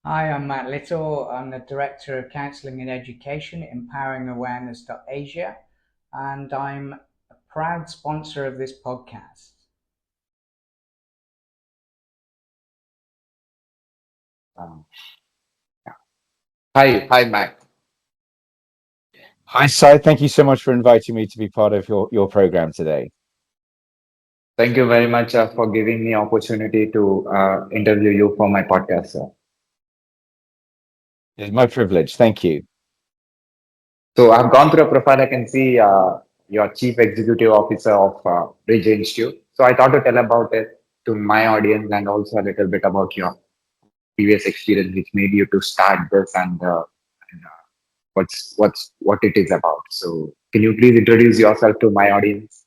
Hi, I'm Matt Little. I'm the Director of Counselling and Education at Empowering Awareness.Asia, and I'm a proud sponsor of this podcast. Um, hi, Mac. Hi, Sai. Thank you so much for inviting me to be part of your program today. Thank you very much for giving me opportunity to interview you for my podcast, sir. It's my privilege. Thank you. So I've gone through a profile. I can see you're Chief Executive Officer of Bridge Institute. So I thought to tell about it to my audience and also a little bit about your previous experience, which made you to start this and what it is about. So can you please introduce yourself to my audience?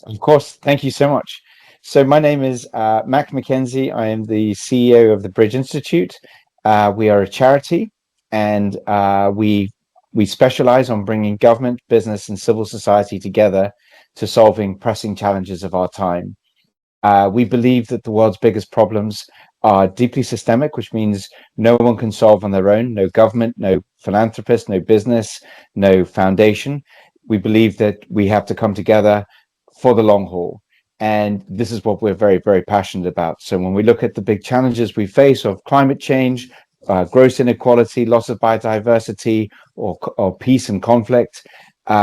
Of course. Thank you so much. So my name is Mac McKenzie. I am the CEO of the Bridge Institute. We are a charity, and we specialize on bringing government, business, and civil society together to solving pressing challenges of our time. We believe that the world's biggest problems are deeply systemic, which means no one can solve on their own, no government, no philanthropist, no business, no foundation. We believe that we have to come together for the long haul. And this is what we're very, very passionate about. So when we look at the big challenges we face of climate change, gross inequality, loss of biodiversity, or peace and conflict,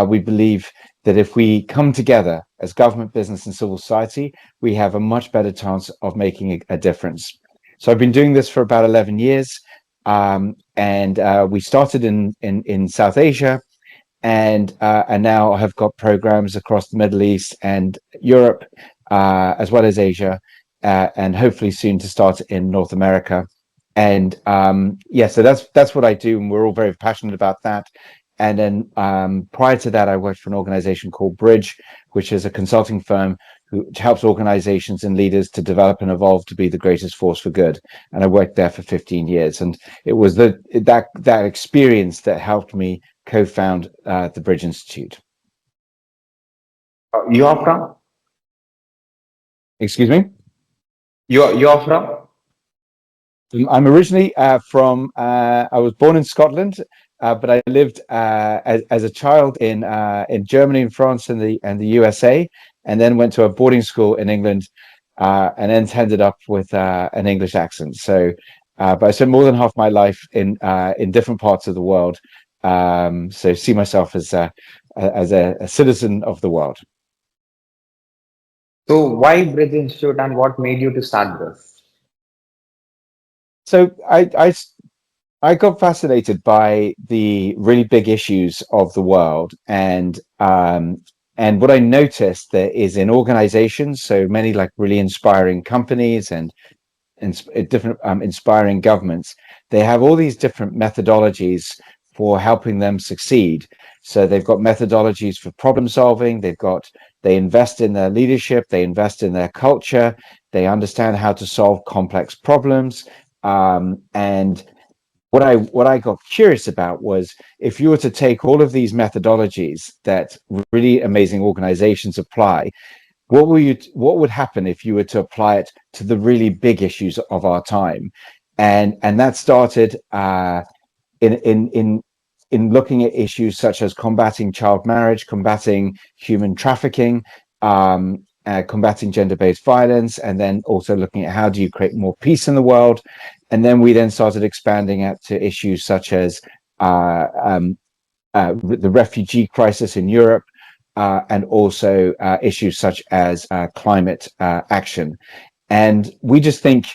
we believe that if we come together as government, business, and civil society, we have a much better chance of making a difference. So I've been doing this for about 11 years, and we started in South Asia, and now have got programs across the Middle East and Europe, as well as Asia, and hopefully soon to start in North America. And yeah, so that's what I do, and we're all very passionate about that. And then prior to that, I worked for an organization called Bridge, which is a consulting firm who helps organizations and leaders to develop and evolve to be the greatest force for good. And I worked there for 15 years. And it was that experience that helped me co-found the Bridge Institute. You are from? Excuse me? You are from? I'm originally I was born in Scotland, but I lived as a child in Germany and France and the USA, and then went to a boarding school in England, and then ended up with an English accent. So, but I spent more than half my life in different parts of the world. So see myself as a citizen of the world. So why Bridge Institute and what made you to start this? So I got fascinated by the really big issues of the world, and what I noticed that is in organizations, so many like really inspiring companies and different inspiring governments, they have all these different methodologies for helping them succeed. So they've got methodologies for problem solving. They invest in their leadership. They invest in their culture. They understand how to solve complex problems. And what I got curious about was if you were to take all of these methodologies that really amazing organizations apply, what would happen if you were to apply it to the really big issues of our time? And that started in in in in looking at issues such as combating child marriage, combating human trafficking, combating gender-based violence, and then also looking at how do you create more peace in the world. And then we then started expanding out to issues such as the refugee crisis in Europe, and also issues such as climate action. And we just think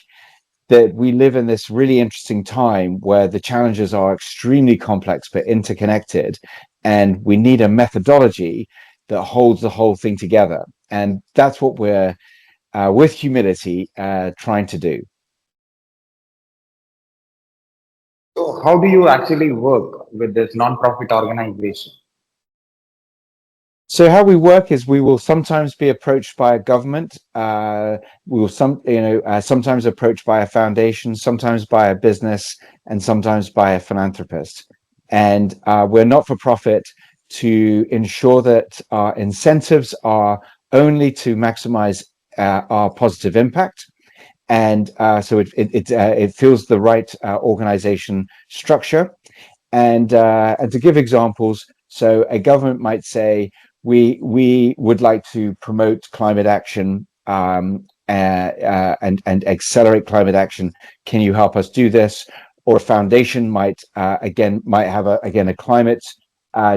that we live in this really interesting time where the challenges are extremely complex but interconnected, and we need a methodology that holds the whole thing together. And that's what we're, with humility, trying to do. So how do you actually work with this non-profit organization? So how we work is we will sometimes be approached by a government. We will sometimes approached by a foundation, sometimes by a business, and sometimes by a philanthropist. And we're not for profit to ensure that our incentives are only to maximize our positive impact. and so it fills the right organization structure. And to give examples, so a government might say, we would like to promote climate action and accelerate climate action. Can you help us do this? Or a foundation might have a climate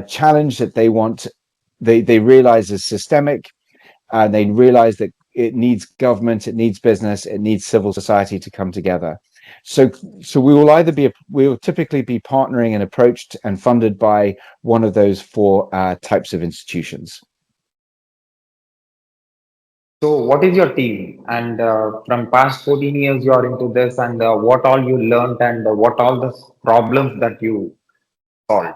challenge that they want. They realize is systemic, and they realize that it needs government, it needs business, it needs civil society to come together. So we will typically be partnering and approached and funded by one of those four types of institutions. So what is your team? And from past 14 years, you are into this, and what all you learned, and what all the problems that you solved?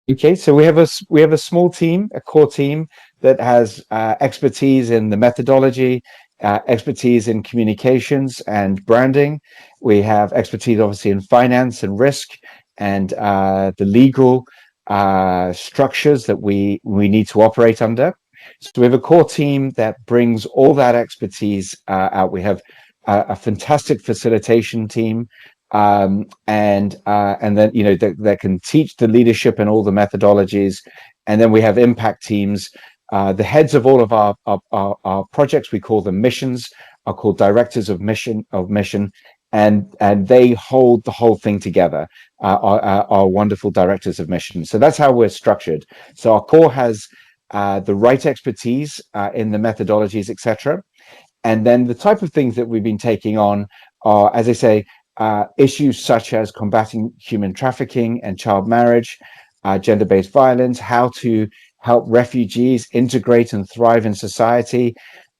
Okay, so we have a small team, a core team that has expertise in the methodology, expertise in communications and branding. We have expertise, obviously, in finance and risk, and the legal structures that we need to operate under. So we have a core team that brings all that expertise out. We have a fantastic facilitation team, and then that can teach the leadership and all the methodologies. And then we have impact teams. The heads of all of our projects, we call them missions, are called directors of mission, and they hold the whole thing together. Our wonderful directors of mission. So that's how we're structured. So our core has the right expertise in the methodologies, etc. And then the type of things that we've been taking on are, as I say, issues such as combating human trafficking and child marriage, gender-based violence, how to help refugees integrate and thrive in society.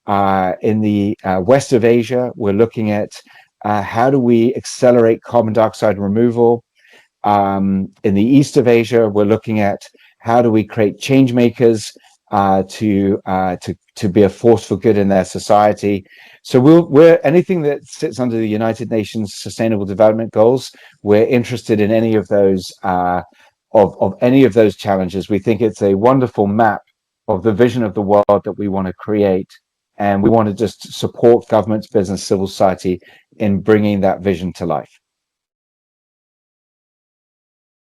In the west of Asia, we're looking at how do we accelerate carbon dioxide removal. In the east of Asia, we're looking at how do we create change makers to be a force for good in their society. So we're anything that sits under the United Nations Sustainable Development Goals. We're interested in any of those of any of those challenges. We think it's a wonderful map of the vision of the world that we want to create, and we want to just support governments, business, civil society in bringing that vision to life.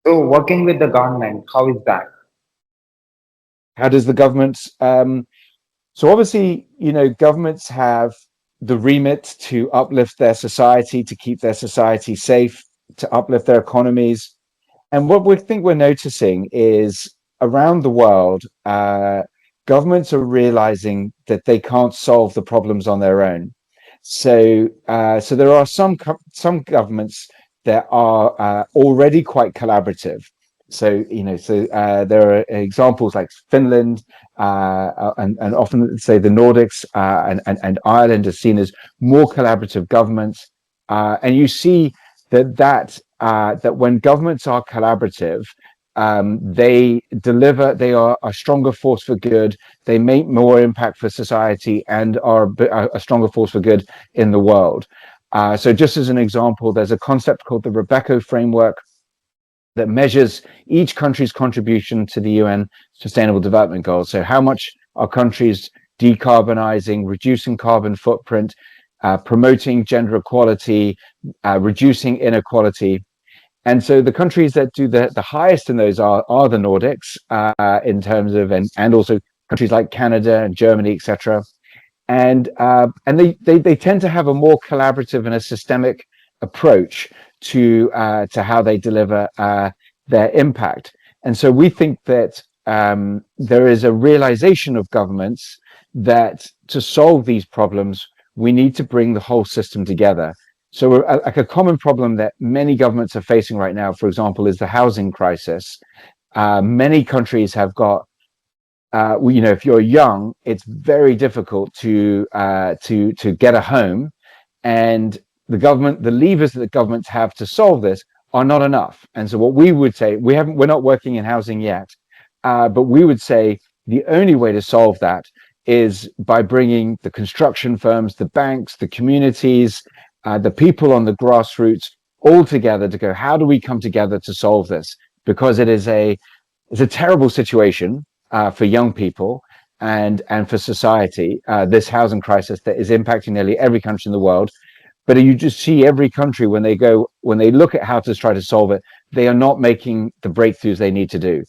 So working with the government, how is that? How does the government? So obviously, governments have the remit to uplift their society, to keep their society safe, to uplift their economies. And what we think we're noticing is around the world, governments are realizing that they can't solve the problems on their own. So there are some governments that are already quite collaborative. So there are examples like Finland, and often say the Nordics, and Ireland are seen as more collaborative governments. And you see that when governments are collaborative, they deliver. They are a stronger force for good. They make more impact for society and are a stronger force for good in the world. So just as an example, there's a concept called the Rebecca framework that measures each country's contribution to the UN Sustainable Development Goals. So how much are countries decarbonizing, reducing carbon footprint, promoting gender equality, reducing inequality. And so the countries that do the highest in those are the Nordics, in terms of, and also countries like Canada and Germany, etc. And they tend to have a more collaborative and a systemic approach to how they deliver their impact. And so we think that there is a realization of governments that to solve these problems, we need to bring the whole system together. So like a common problem that many governments are facing right now, for example, is the housing crisis. Many countries have got, if you're young, it's very difficult to get a home, and the levers that the governments have to solve this are not enough. And so what we would say, we're not working in housing yet, but we would say the only way to solve that is by bringing the construction firms, the banks, the communities, the people on the grassroots all together to go, how do we come together to solve this? Because it's a terrible situation for young people. and for society, this housing crisis that is impacting nearly every country in the world. But you just see every country when they look at how to try to solve it, they are not making the breakthroughs they need to do.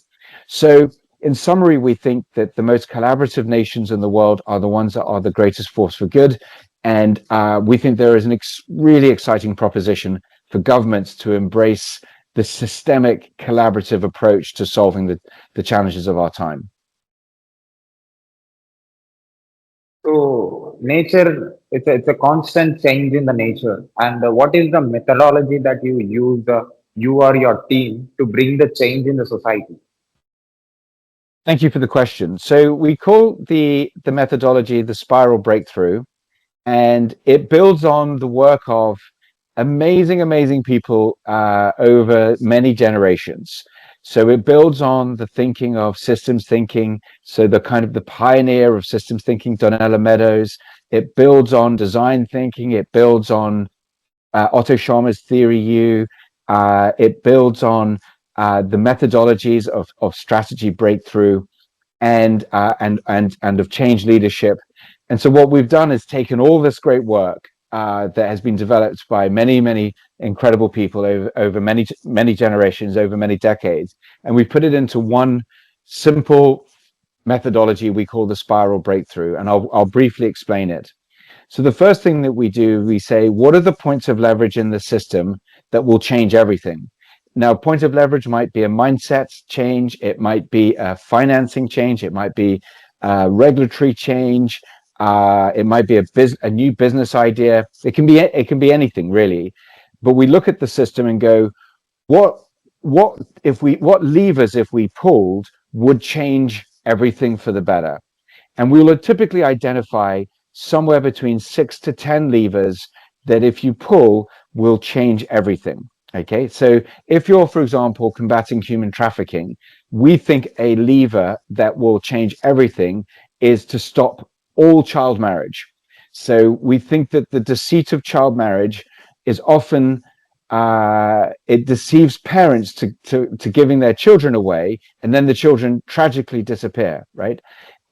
So in summary, we think that the most collaborative nations in the world are the ones that are the greatest force for good. And we think there is an really exciting proposition for governments to embrace the systemic collaborative approach to solving the challenges of our time. So nature, it's a constant change in the nature. And what is the methodology that you use, you or your team, to bring the change in the society? Thank you for the question. So we call the methodology the spiral breakthrough, and it builds on the work of amazing people over many generations. So it builds on the thinking of systems thinking. So the pioneer of systems thinking, Donella Meadows. It builds on design thinking. It builds on Otto Scharmer's theory U. It builds on the methodologies of strategy breakthrough and of change leadership. And so what we've done is taken all this great work that has been developed by many incredible people over many generations, over many decades, and we put it into one simple methodology we call the spiral breakthrough. And I'll briefly explain it. So the first thing that we do, we say, what are the points of leverage in the system that will change everything? Now, point of leverage might be a mindset change. It might be a financing change. It might be a regulatory change. It might be a new business idea. It can be anything really. But we look at the system and go, what levers, if we pulled, would change everything for the better? And we will typically identify somewhere between 6 to 10 levers that, if you pull, will change everything. Okay, so if you're, for example, combating human trafficking, we think a lever that will change everything is to stop all child marriage. So we think that the deceit of child marriage is often it deceives parents to giving their children away, and then the children tragically disappear, right?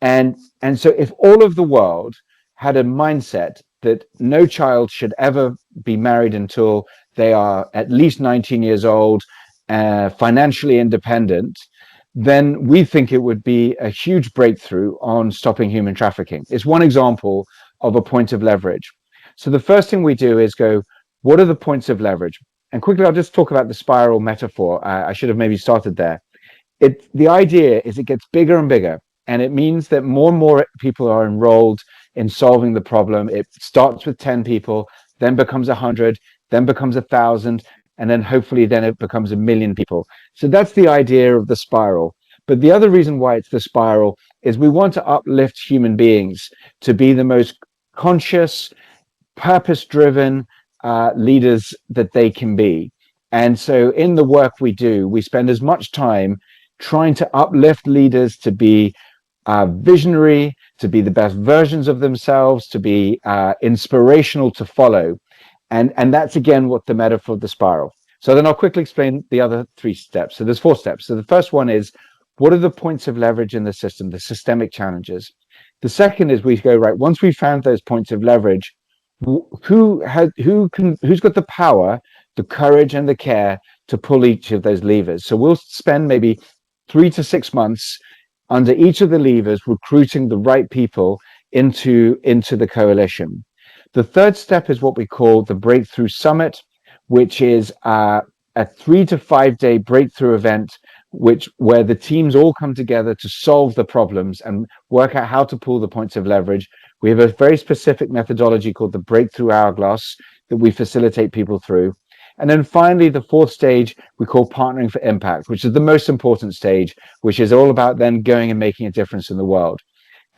And so if all of the world had a mindset that no child should ever be married until they are at least 19 years old, financially independent, then we think it would be a huge breakthrough on stopping human trafficking. It's one example of a point of leverage. So the first thing we do is go, what are the points of leverage? And quickly, I'll just talk about the spiral metaphor. I should have maybe started there. The idea is it gets bigger and bigger, and it means that more and more people are enrolled in solving the problem. It starts with 10 people, then becomes 100, then becomes 1,000, and then hopefully then it becomes 1,000,000 people. So that's the idea of the spiral. But the other reason why it's the spiral is we want to uplift human beings to be the most conscious, purpose-driven leaders that they can be. And so in the work we do, we spend as much time trying to uplift leaders to be visionary, to be the best versions of themselves, to be inspirational to follow. And that's, again, what the metaphor of the spiral. So then I'll quickly explain the other 3 steps. So there's 4 steps. So the first one is, what are the points of leverage in the system, the systemic challenges? The second is we go, right, once we've found those points of leverage, who's got the power, the courage, and the care to pull each of those levers? So we'll spend maybe 3 to 6 months under each of the levers, recruiting the right people into the coalition. The third step is what we call the Breakthrough Summit, which is a 3 to 5 day breakthrough event, where the teams all come together to solve the problems and work out how to pull the points of leverage. We have a very specific methodology called the Breakthrough Hourglass that we facilitate people through. And then finally, the 4th stage we call Partnering for Impact, which is the most important stage, which is all about then going and making a difference in the world.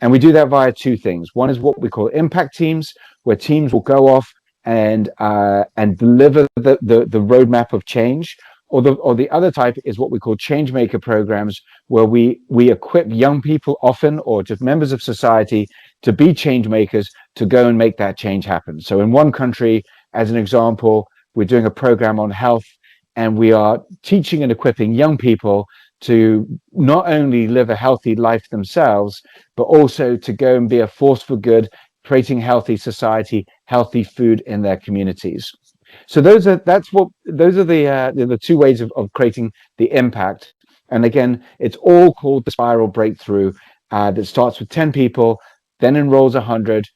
And we do that via 2 things. One is what we call impact teams, where teams will go off and deliver the roadmap of change. Or the other type is what we call change maker programs, where we equip young people often, or just members of society, to be change makers, to go and make that change happen. So in one country, as an example, we're doing a program on health, and we are teaching and equipping young people to not only live a healthy life themselves, but also to go and be a force for good, creating healthy society, healthy food in their communities. So those are the two ways of creating the impact. And again, it's all called the spiral breakthrough, that starts with 10 people, then enrolls 100,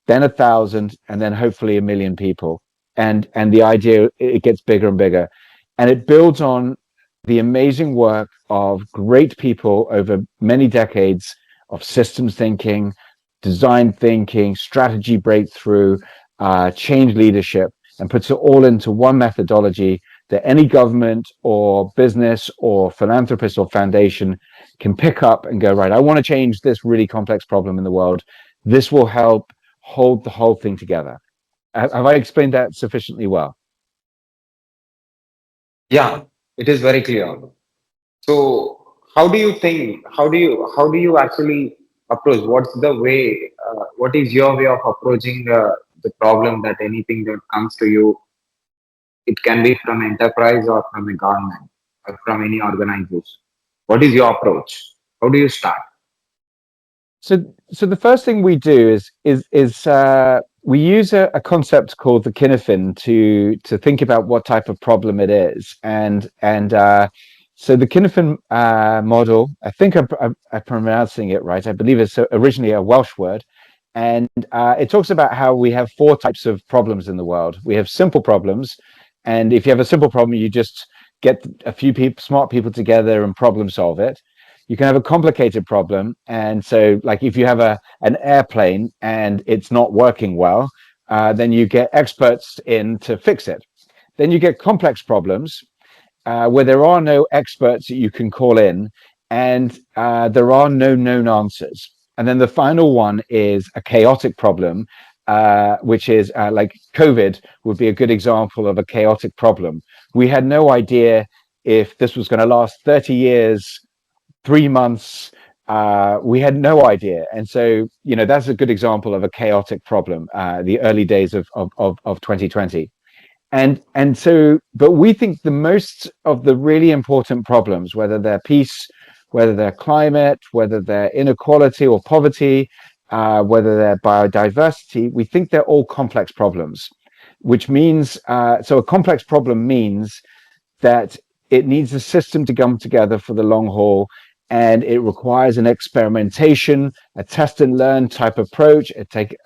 then 1,000, and then hopefully 1,000,000 people. And the idea, it gets bigger and bigger, and it builds on the amazing work of great people over many decades of systems thinking, design thinking, strategy breakthrough, change leadership, and puts it all into one methodology that any government or business or philanthropist or foundation can pick up and go, right, I want to change this really complex problem in the world. This will help hold the whole thing together. Have I explained that sufficiently well? Yeah, it is very clear. So how do you think, how do you actually approach? What's the way, what is your way of approaching the problem that anything that comes to you, it can be from enterprise or from a government or from any organization. What is your approach? How do you start? So the first thing we do is we use a concept called the kinefin to think about what type of problem it is, and so the kinefin model, I think I'm pronouncing it right. I believe it's originally a Welsh word, and it talks about how we have four types of problems in the world. We have simple problems, and if you have a simple problem, you just get a few people, smart people together and problem solve it. You can have a complicated problem, and so like if you have an airplane and it's not working well, then you get experts in to fix it. Then you get complex problems, where there are no experts that you can call in, and there are no known answers. And then the final one is a chaotic problem, which is like COVID would be a good example of a chaotic problem. We had no idea if this was going to last 30 years, 3 months. We had no idea. And so, that's a good example of a chaotic problem, the early days of 2020. And so, but we think the most of the really important problems, whether they're peace, whether they're climate, whether they're inequality or poverty, whether they're biodiversity, we think they're all complex problems, which means, so a complex problem means that it needs a system to come together for the long haul, and it requires an experimentation, a test and learn type approach,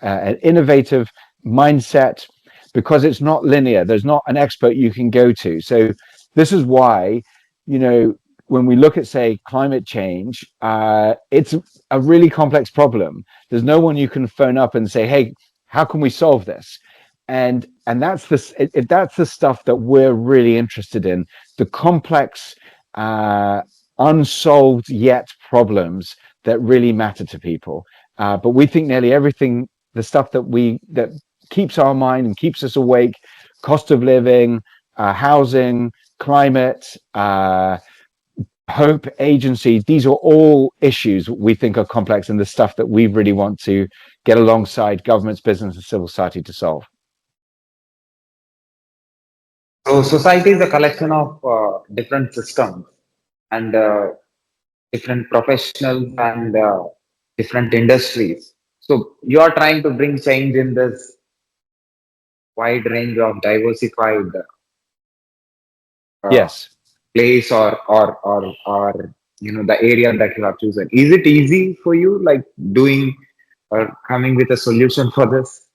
an innovative mindset, because it's not linear. There's not an expert you can go to. So this is why, when we look at, say, climate change, it's a really complex problem. There's no one you can phone up and say, hey, how can we solve this? And that's that's the stuff that we're really interested in, the complex, unsolved yet problems that really matter to people. But we think nearly everything, the stuff that keeps our mind and keeps us awake, cost of living, housing, climate, hope, agency, these are all issues we think are complex, and the stuff that we really want to get alongside governments, business, and civil society to solve. So society is a collection of different systems and different professionals and different industries. So you are trying to bring change in this wide range of diversified Yes. place or the area that you have chosen. Is it easy for you, like doing or coming with a solution for this?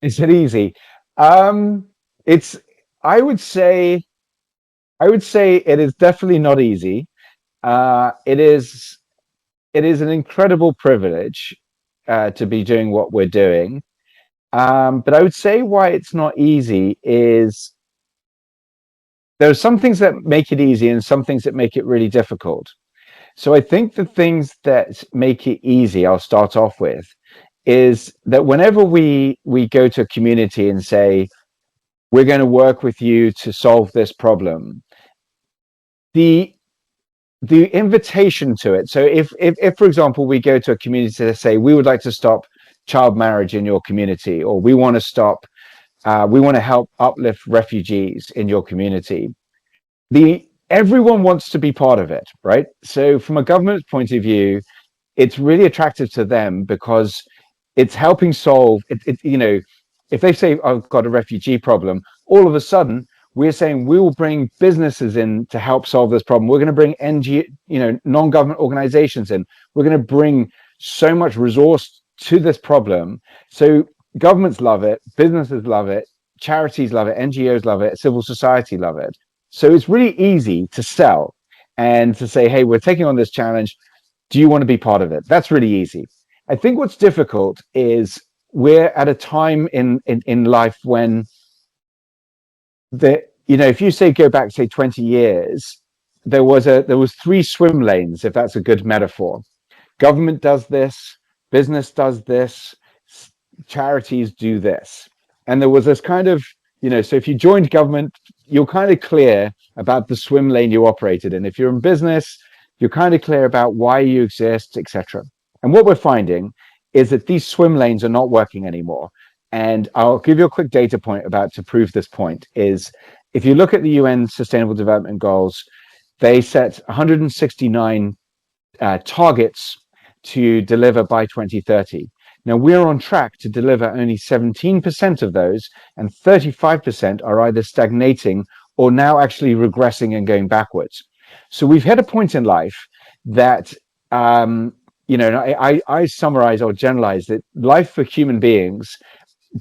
Is it easy? It's, I would say, it is definitely not easy. It is an incredible privilege to be doing what we're doing. But I would say why it's not easy is there are some things that make it easy and some things that make it really difficult. So I think the things that make it easy, I'll start off with, is that whenever we go to a community and say, we're going to work with you to solve this problem, the invitation to it. So if for example, we go to a community to say, we would like to stop child marriage in your community, or we want to we want to help uplift refugees in your community. The everyone wants to be part of it, right? So from a government's point of view, it's really attractive to them because it's helping solve it. You know, if they say I've got a refugee problem, all of a sudden we're saying we will bring businesses in to help solve this problem. We're going to bring non-government organizations in. We're going to bring so much resource to this problem. So governments love it, businesses love it, charities love it, NGOs love it, civil society love it. So it's really easy to sell and to say, hey, we're taking on this challenge. Do you want to be part of it? That's really easy. I think what's difficult is we're at a time in life when if you say go back, say 20 years, there was three swim lanes, if that's a good metaphor. Government does this, business does this, charities do this. And there was this kind of, so if you joined government, you're kind of clear about the swim lane you operated in. If you're in business, you're kind of clear about why you exist, etc. And what we're finding is that these swim lanes are not working anymore. And I'll give you a quick data point about to prove this point is if you look at the UN Sustainable Development Goals, they set 169 targets to deliver by 2030. Now we're on track to deliver only 17% of those, and 35% are either stagnating or now actually regressing and going backwards. So we've hit a point in life that, I summarize or generalize that life for human beings,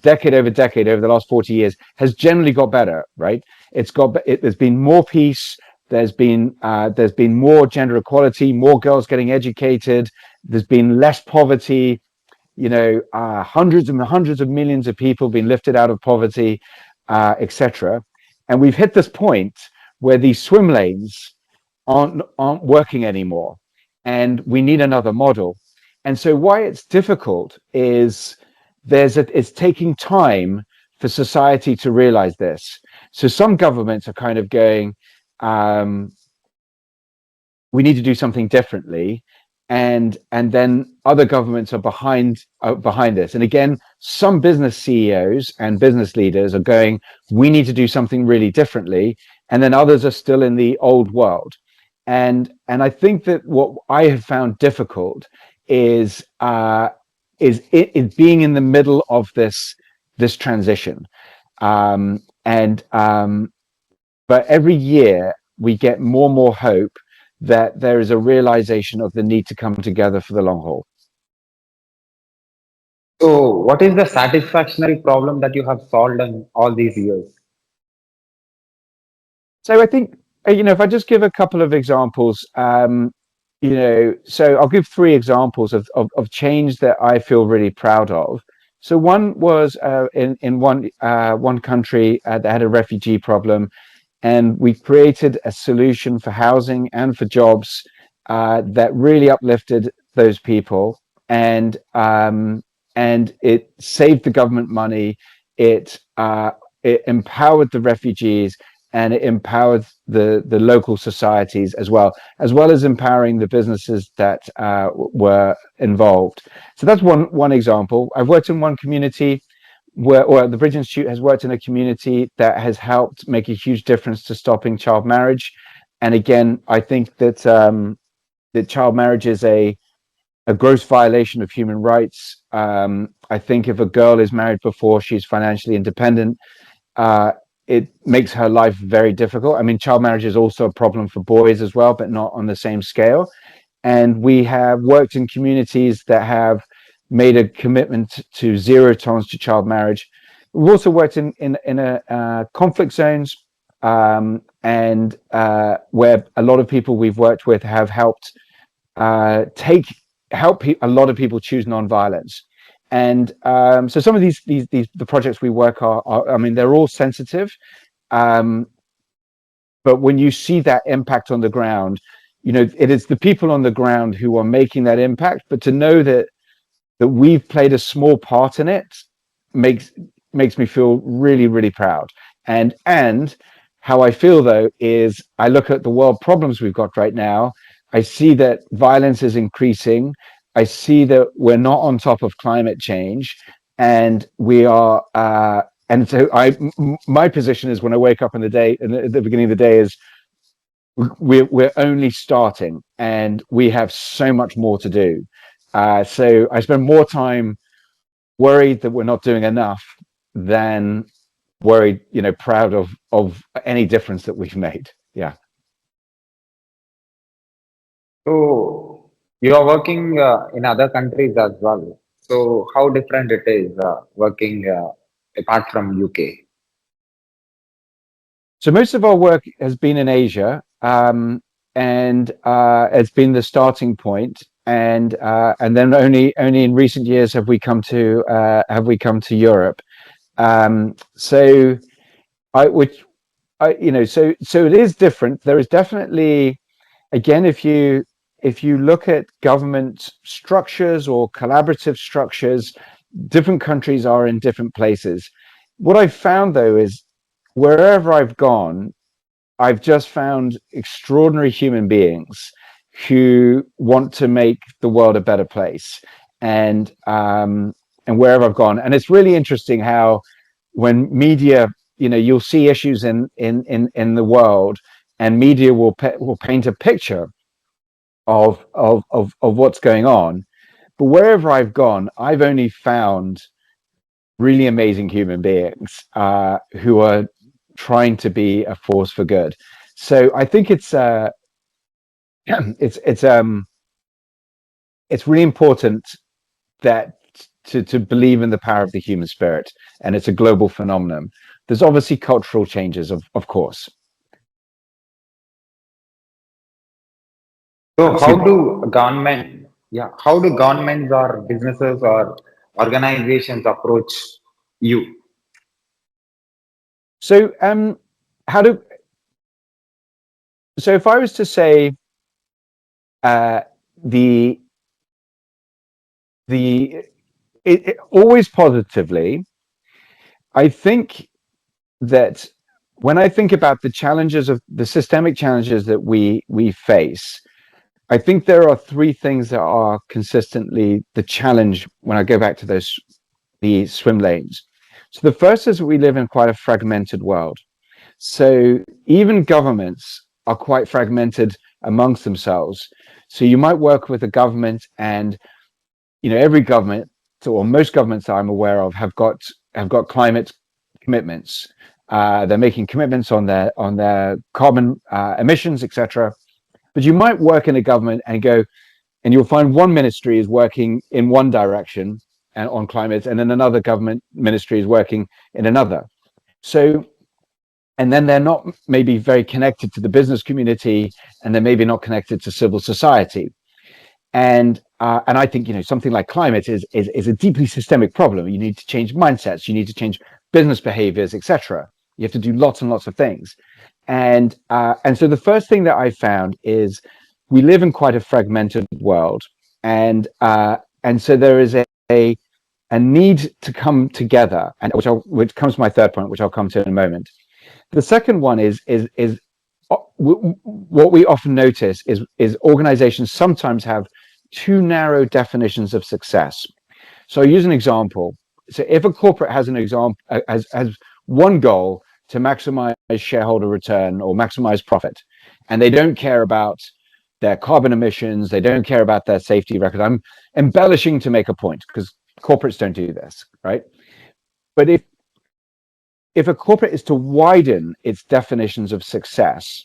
decade over decade, over the last 40 years, has generally got better, right? There's been more peace. There's been more gender equality, more girls getting educated. There's been less poverty. Hundreds and hundreds of millions of people being lifted out of poverty, etc. And we've hit this point where these swim lanes aren't working anymore, and we need another model. And so why it's difficult is it's taking time for society to realize this. So some governments are kind of going, we need to do something differently, and then other governments are behind this. And again, some business CEOs and business leaders are going, we need to do something really differently, and then others are still in the old world. And I think that what I have found difficult is being in the middle of this transition. But every year we get more and more hope that there is a realization of the need to come together for the long haul. So, what is the satisfactory problem that you have solved in all these years? So I think, if I just give a couple of examples, so I'll give three examples of change that I feel really proud of. So one was in one country that had a refugee problem, and we created a solution for housing and for jobs that really uplifted those people, and it saved the government money. It empowered the refugees, and it empowered the local societies as well as empowering the businesses that were involved. So that's one example. I've worked in one community or the Bridge Institute has worked in a community that has helped make a huge difference to stopping child marriage. And again, I think that that child marriage is a gross violation of human rights. I think if a girl is married before she's financially independent, it makes her life very difficult. I mean, child marriage is also a problem for boys as well, but not on the same scale. And we have worked in communities that have made a commitment to zero tolerance to child marriage. We've also worked in conflict zones, and where a lot of people we've worked with have helped help a lot of people choose nonviolence. And so some of the projects we work are, I mean, they're all sensitive, but when you see that impact on the ground, it is the people on the ground who are making that impact. But to know that we've played a small part in it makes me feel really, really proud. And how I feel though is I look at the world problems we've got right now. I see that violence is increasing. I see that we're not on top of climate change, and we are. And so my position is when I wake up in the day, at the beginning of the day, is we're only starting, and we have so much more to do. So I spend more time worried that we're not doing enough than worried, proud of any difference that we've made. Yeah. So you are working in other countries as well. So how different it is working apart from UK? So most of our work has been in Asia, and it's been the starting point, and then only in recent years have we come to Europe. So I which I so it is different. There is definitely, again, if you look at government structures or collaborative structures, different countries are in different places. What I've found, though, is wherever I've gone, I've just found extraordinary human beings who want to make the world a better place, and wherever I've gone, and it's really interesting how when media, you'll see issues in the world, and media will paint a picture of what's going on. But wherever I've gone, I've only found really amazing human beings who are trying to be a force for good. So I think it's it's really important that to believe in the power of the human spirit, and it's a global phenomenon. There's obviously cultural changes, of course. So how do governments or businesses or organizations approach you? So how do so if I was to say uh, the always positively, I think that when I think about the challenges of the systemic challenges that we face, I think there are three things that are consistently the challenge when I go back to the swim lanes. So the first is that we live in quite a fragmented world. So even governments are quite fragmented amongst themselves. So you might work with a government, and every government, or most governments that I'm aware of, have got climate commitments. They're making commitments on their carbon emissions, etc. But you might work in a government and you'll find one ministry is working in one direction and on climate, and then another government ministry is working in another. So, and then they're not maybe very connected to the business community, and they're maybe not connected to civil society. And I think something like climate is a deeply systemic problem. You need to change mindsets, you need to change business behaviors, etc. You have to do lots and lots of things. And so the first thing that I found is we live in quite a fragmented world, and so there is a need to come together, and which comes to my third point, which I'll come to in a moment. The second one is what we often notice is organizations sometimes have too narrow definitions of success. So I'll use an example. So if a corporate has has one goal to maximize shareholder return or maximize profit, and they don't care about their carbon emissions, they don't care about their safety record. I'm embellishing to make a point because corporates don't do this, right? But if a corporate is to widen its definitions of success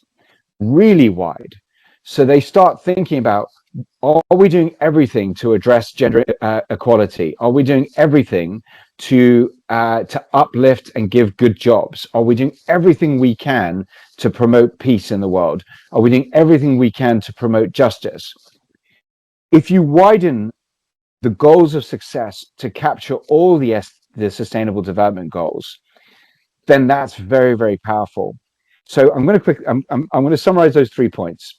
really wide, so they start thinking about, are we doing everything to address gender equality? Are we doing everything to uplift and give good jobs? Are we doing everything we can to promote peace in the world? Are we doing everything we can to promote justice? If you widen the goals of success to capture all the sustainable development goals, then that's very, very powerful. So I'm going to summarize those 3 points.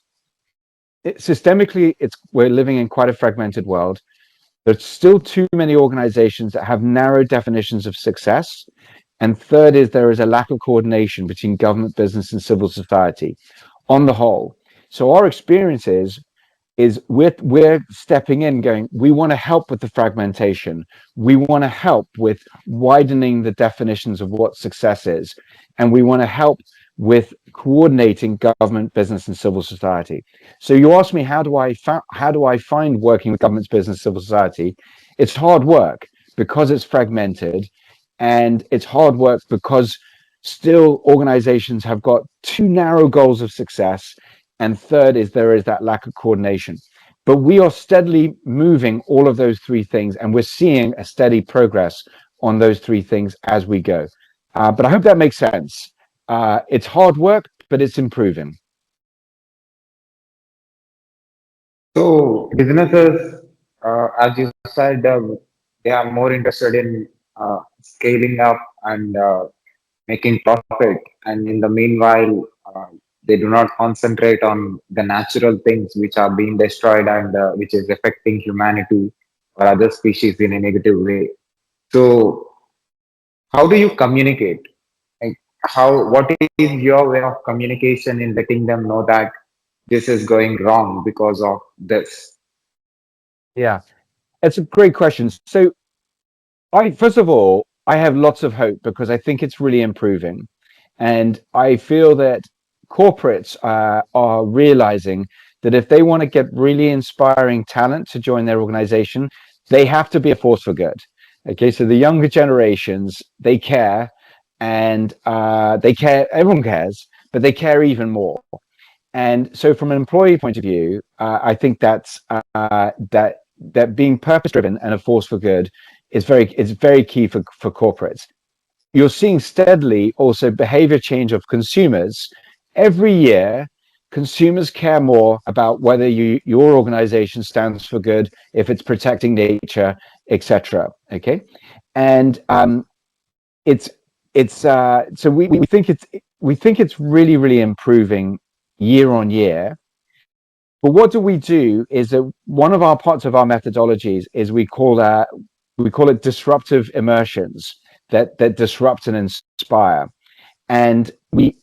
Systemically, we're living in quite a fragmented world. There's still too many organizations that have narrow definitions of success. And third is there is a lack of coordination between government, business, and civil society on the whole. So our experience is we're stepping in going, we want to help with the fragmentation. We want to help with widening the definitions of what success is. And we want to help with coordinating government, business, and civil society. So you asked me, how do I find working with governments, business, civil society? It's hard work because it's fragmented, and it's hard work because still organizations have got too narrow goals of success, and third is there is that lack of coordination. But we are steadily moving all of those three things, and we're seeing a steady progress on those three things as we go. But I hope that makes sense. It's hard work, but it's improving. So businesses, as you said, they are more interested in scaling up and making profit, and in the meanwhile, they do not concentrate on the natural things which are being destroyed and which is affecting humanity or other species in a negative way. So, how do you communicate? Like, what is your way of communication in letting them know that this is going wrong because of this? Yeah, it's a great question. So first of all, I have lots of hope because I think it's really improving. And I feel that corporates are realizing that if they want to get really inspiring talent to join their organization, they have to be a force for good. Okay, so the younger generations, they care, and they care, everyone cares, but they care even more. And so from an employee point of view, I think that being purpose driven and a force for good is very key for corporates. You're seeing steadily also behavior change of consumers. Every year, consumers care more about whether your organization stands for good, if it's protecting nature, etc. Okay, and it's so we think it's really improving year on year. But what do we do is that one of our parts of our methodologies is we call it disruptive immersions that disrupt and inspire. And we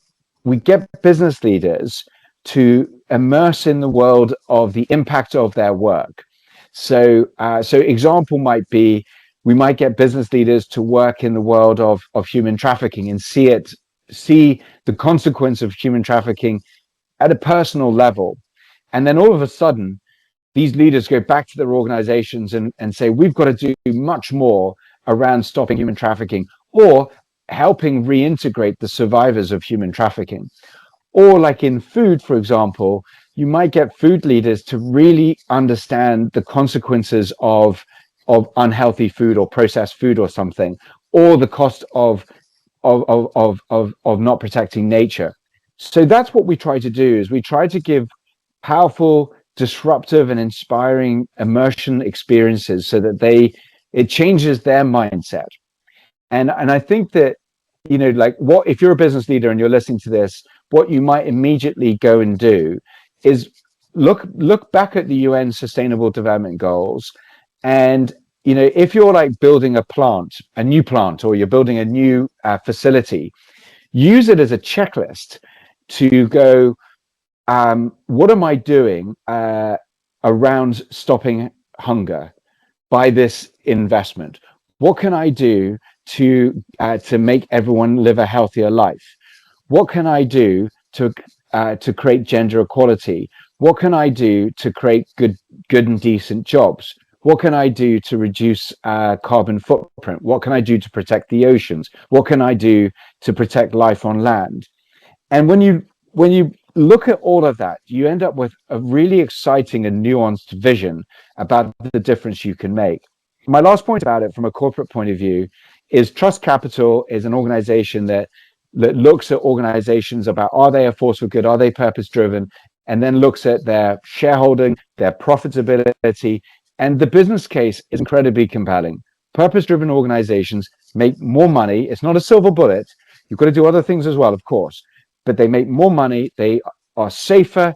get business leaders to immerse in the world of the impact of their work. So example might be, we might get business leaders to work in the world of human trafficking and see the consequence of human trafficking at a personal level. And then all of a sudden, these leaders go back to their organizations and say, we've got to do much more around stopping human trafficking or helping reintegrate the survivors of human trafficking. Or like in food, for example, you might get food leaders to really understand the consequences unhealthy food or processed food or something, or the cost of not protecting nature. So that's what we try to do, is we try to give powerful, disruptive, and inspiring immersion experiences so that it changes their mindset. And I think that, like, what if you're a business leader and you're listening to this, what you might immediately go and do is look back at the UN Sustainable Development Goals, and if you're like building a new plant, or you're building a new facility, use it as a checklist to go, what am I doing around stopping hunger by this investment? What can I do to make everyone live a healthier life? What can I do to create gender equality? What can I do to create good and decent jobs? What can I do to reduce carbon footprint? What can I do to protect the oceans? What can I do to protect life on land? And when you look at all of that, you end up with a really exciting and nuanced vision about the difference you can make. My last point about it from a corporate point of view is Trust Capital is an organization that looks at organizations about, are they a force for good, are they purpose driven, and then looks at their shareholding, their profitability, and the business case is incredibly compelling. Purpose driven organizations make more money. It's not a silver bullet. You've got to do other things as well, of course, but they make more money, they are safer,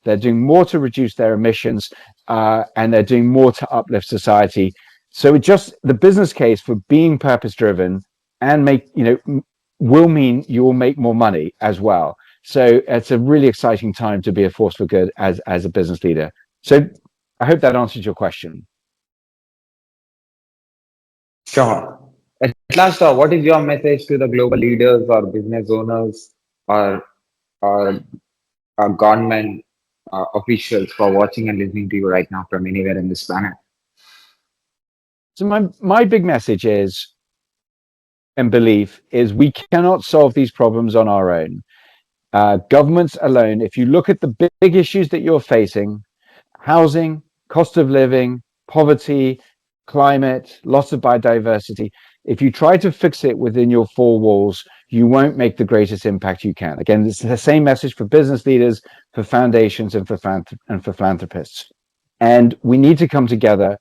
they're doing more to reduce their emissions, and they're doing more to uplift society. So the business case for being purpose driven and will mean you will make more money as well. So it's a really exciting time to be a force for good as a business leader. So I hope that answers your question. Sure. At last, what is your message to the global leaders or business owners or or government officials for watching and listening to you right now from anywhere in this planet? So my big message is and belief is we cannot solve these problems on our own. Governments alone, if you look at the big issues that you're facing, housing, cost of living, poverty, climate, loss of biodiversity, if you try to fix it within your four walls, you won't make the greatest impact you can. Again, it's the same message for business leaders, for foundations, and for philanthropists. And we need to come together.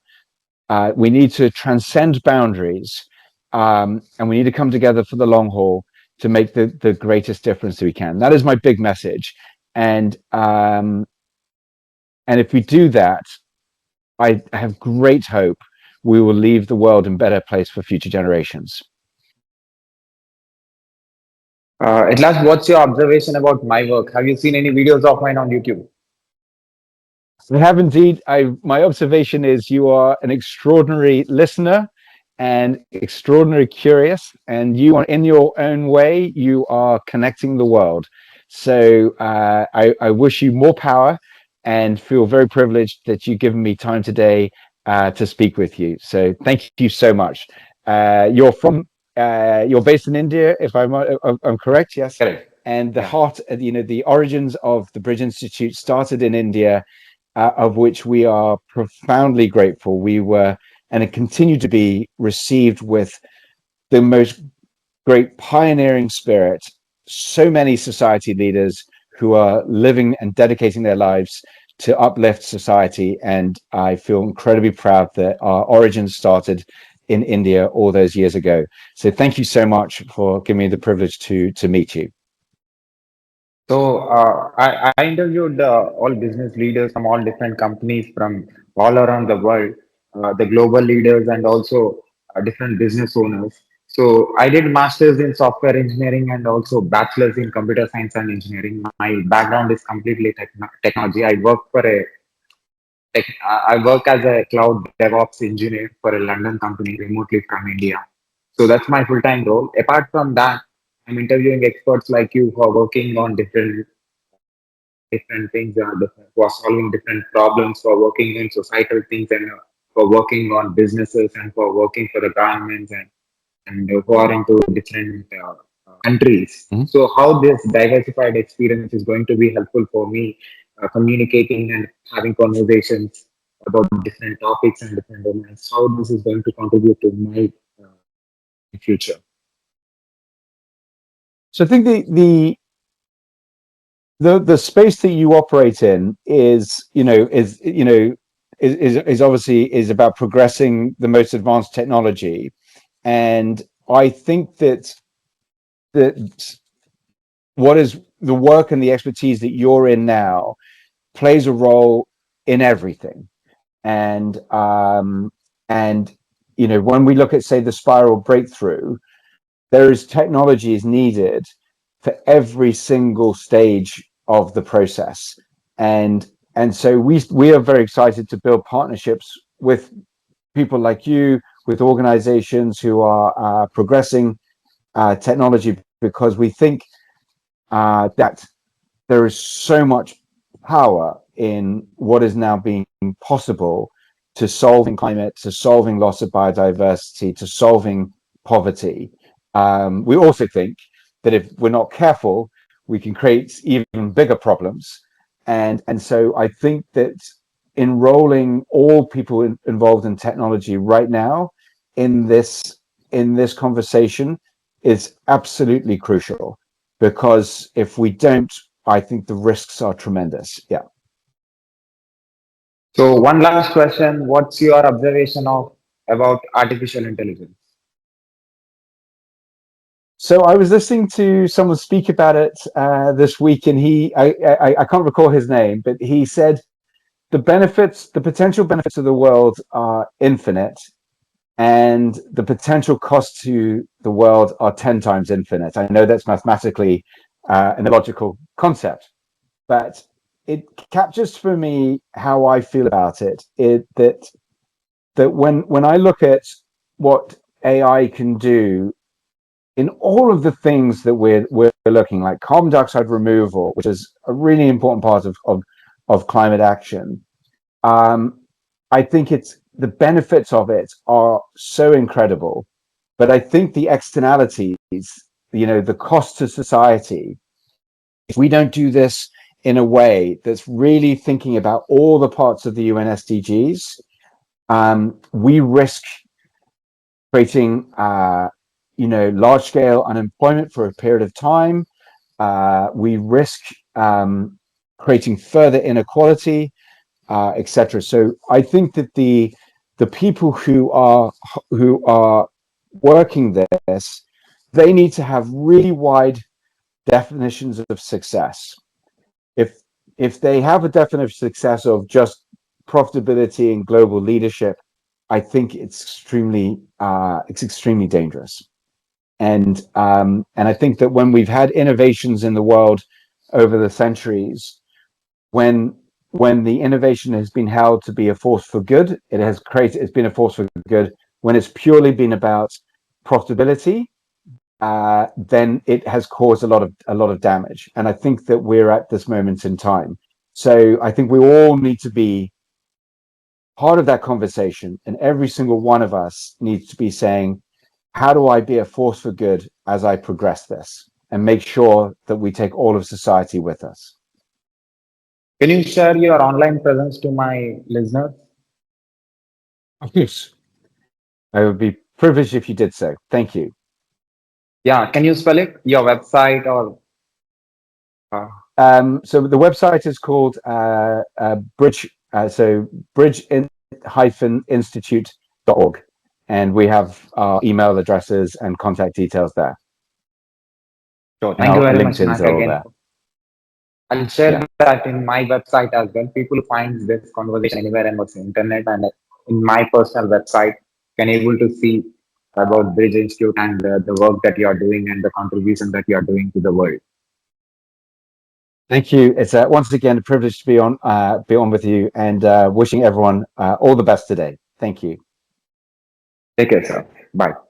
We need to transcend boundaries, and we need to come together for the long haul to make the greatest difference that we can. That is my big message. And if we do that, I have great hope we will leave the world in a better place for future generations. At last, what's your observation about my work? Have you seen any videos of mine on YouTube? I have indeed. My observation is you are an extraordinary listener and extraordinarily curious, and you are in your own way, you are connecting the world. So I wish you more power and feel very privileged that you've given me time today to speak with you. So thank you so much. You're based in India, if I'm correct, yes? Correct. And the Yeah. heart, the origins of the Bridge Institute started in India, of which we are profoundly grateful. We were and continue to be received with the most great pioneering spirit. So many society leaders who are living and dedicating their lives to uplift society. And I feel incredibly proud that our origins started in India all those years ago. So thank you so much for giving me the privilege to meet you. So I interviewed all business leaders from all different companies from all around the world, the global leaders and also different business owners. So I did masters in software engineering and also bachelors in computer science and engineering. My background is completely technology. I work as a cloud DevOps engineer for a London company remotely from India. So that's my full-time role. Apart from that, I'm interviewing experts like you who are working on different things, different, for solving different problems, for working in societal things, and for working on businesses, and for working for the governments, and who are into different countries. Mhm. So, how this diversified experience is going to be helpful for me communicating and having conversations about different topics and different domains, how this is going to contribute to my future. So I think the space that you operate in is obviously is about progressing the most advanced technology, and I think that what is the work and the expertise that you're in now plays a role in everything. And when we look at, say, the spiral breakthrough, there is technology is needed for every single stage of the process. And so we are very excited to build partnerships with people like you, with organizations who are progressing technology, because we think that there is so much power in what is now being possible to solving climate, to solving loss of biodiversity, to solving poverty. We also think that if we're not careful, we can create even bigger problems. And so I think that enrolling all people involved in technology right now in this conversation is absolutely crucial, because if we don't, I think the risks are tremendous. Yeah. So, one last question: what's your observation of about artificial intelligence? So I was listening to someone speak about it this week, and I can't recall his name, but he said the potential benefits of the world are infinite, and the potential costs to the world are 10 times infinite. I know that's mathematically an illogical concept, but it captures for me how I feel about it. That when I look at what AI can do in all of the things that we're looking, like carbon dioxide removal, which is a really important part of climate action. I think the benefits of it are so incredible, but I think the externalities, the cost to society, if we don't do this in a way that's really thinking about all the parts of the UN SDGs, we risk creating, large-scale unemployment for a period of time. We risk creating further inequality, etc. So I think that the people who are working this, they need to have really wide definitions of success. If they have a definition of success of just profitability and global leadership, I think it's extremely dangerous. And I think that when we've had innovations in the world over the centuries, when the innovation has been held to be a force for good, it's been a force for good. When it's purely been about profitability, then it has caused a lot of damage. And I think that we're at this moment in time. So I think we all need to be part of that conversation, and every single one of us needs to be saying, how do I be a force for good as I progress this, and make sure that we take all of society with us. Can you share your online presence to my listeners? Of course. I would be privileged if you did so. Thank you. Yeah, can you spell it? Your website or? So the website is called Bridge. So bridge-institute.org, and we have our email addresses and contact details there. So thank you very much, LinkedIn's Mark, all again. there. I'll share that in my website as well. People find this conversation anywhere on the internet, and in my personal website, can able to see about Bridge Institute and the work that you are doing and the contribution that you are doing to the world. Thank you. It's once again a privilege to be on with you, and wishing everyone all the best today. Thank you. Take care, sir. Bye.